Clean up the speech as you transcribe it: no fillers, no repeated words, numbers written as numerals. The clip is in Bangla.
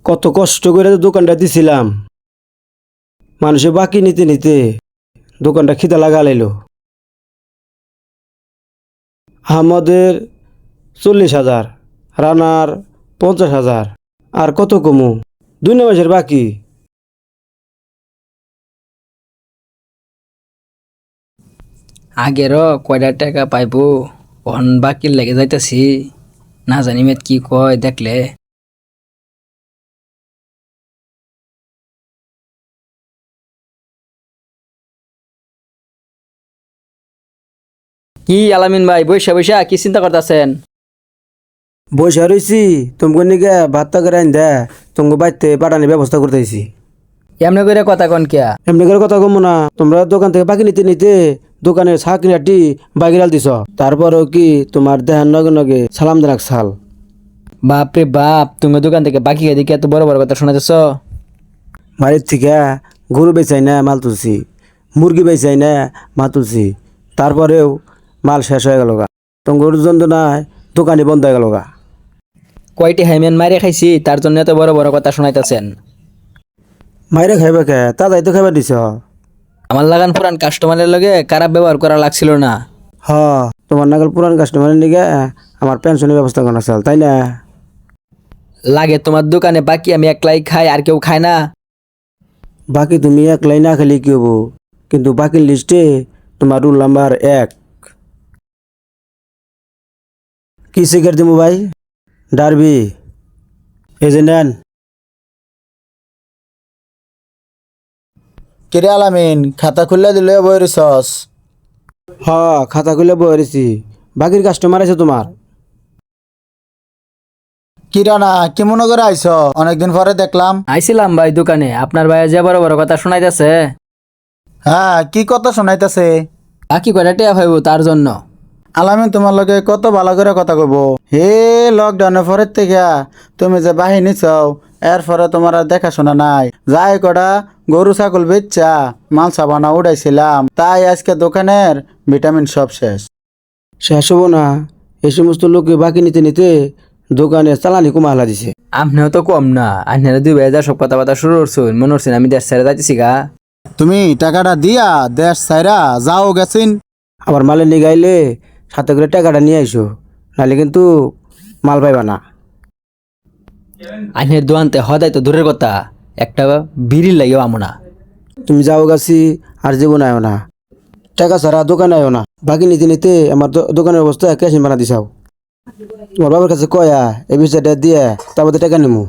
কত কষ্ট করে দোকানটা দিছিলাম, মানুষে বাকি নিতে নিতে দোকানটা খিদা লাগা লাইলো। আহমদের 40,000, রানার 50,000, আর কত কমু, 2 মাসের বাকি। আগেরও কয়টা টাকা পাইবো, অন বাকির লেগে যাইতাছি, না জানি মেত কি কয় দেখলে। কি আলামিন ভাই, বৈশা বৈশা কি চিন্তা করতেছেন? বসে রয়েছি, তোমাকে নিকে ভাত করে আইন দে, তোমাকে বাড়িতে পাঠানোর ব্যবস্থা করতেছি। এমনি করে কথা কন কিয়া? এমনি করে কথা কমো না, তোমরা দোকান থেকে বাকি নিতে নিতে দোকানের ছাকরিয়াটি বাগিরাল দিছ, তারপরেও কি তোমার দেহার নগে নগে সালাম দেনাক সাল। বাপ রে বাপ, তুমি দোকান থেকে বাকি খাই দেখে এত বড় বড় কথা শোনাতেছ? বাড়ির থেকে গরু বেচাই না মাল তুলছি, মুরগি বেচাই না মাল তুলছি, তারপরেও মাল শেষ হয়ে গেল গা। তোমার যন্ত্রণায় দোকানে বন্ধ হয়ে গেল গা। কয়টি হাইমেন মারে খাইছি তার জন্য এত বড় বড় কথা শোনাইতেছেন? মাইরে খাইবে কে, তাই তো খাইবার দিছ। আমার লাগান পুরান কাস্টমারের লগে খারাপ ব্যবহার করা লাগছিল না। হ, তোমার নাগাল পুরান কাস্টমারের নিকে আমার পেনশনের ব্যবস্থা করা চাল, তাই না? লাগে তোমার দোকানে বাকি আমি একলাই খাই, আর কেউ খায় না? বাকি তুমি একলাই না খেলে কি হবো, কিন্তু বাকির লিস্টে তোমার রুল নাম্বার 1। কি সিগারেট দিবো ভাই? ডারবি, এই যে নেন। কিরে আলামিন, খাতা খুললে দিলে বই রিসস। হ, খাতা খুলে বসেছি, বাকির কাস্টমার আছে তোমার। কিরা না, কি মনে করে আইস? অনেকদিন পরে দেখলাম। আইছিলাম ভাই দোকানে, আপনার ভাই যে বড় বড় কথা শোনাইতেছে। হ্যাঁ, কি কথা শোনাইতেছে? বাকি কয়টা টিয়া ভাইব তার জন্য। আলামিন তোমার লগে কত ভালো করে কথা কইব। হে, লকডাউনের পরের থেকে তুমি যে বাহিনী চাও, এর পরে তোমার আর দেখাশোনা নাই। যাই কটা গরু ছাগল বেচা মাল সাবানা উড়াইছিলাম, তাই আজকে দোকানের ভিটামিন সব শেষ। শেষ হবো না, এই সমস্ত লোকে বাকি নিতে নিতে দোকানে চালানি কমা হালা দিছে। আপনিও তো কম না, আপনারা 2,000 সব কথাবার্তা শুরু করছেন, মনে হচ্ছেন আমি দেশ ছেড়ে যাইতেছি গা। তুমি টাকাটা দিয়া দেশ ছাইরা যাও গেছিন। আবার মালে নিয়ে গাইলে সাথে করে টাকাটা নিয়ে আইসো, নাহলে কিন্তু মাল পাইবা না। আপনার দোয়ানতে হদাই তো দূরের কথা, একটা বিড়ি লাগিও আমো না। তুমি যাও গাছি আর জীবন আয়ো না, টাকা ছাড়া দোকানে আয়ো না। বাকি নিতে নিতে আমার দোকানের অবস্থা ক্যাশিন বানা দিছাও। তোমার বাবার কাছে কয়া এই বিষয়টা দিয়ে তারপরে টাকা নিমু।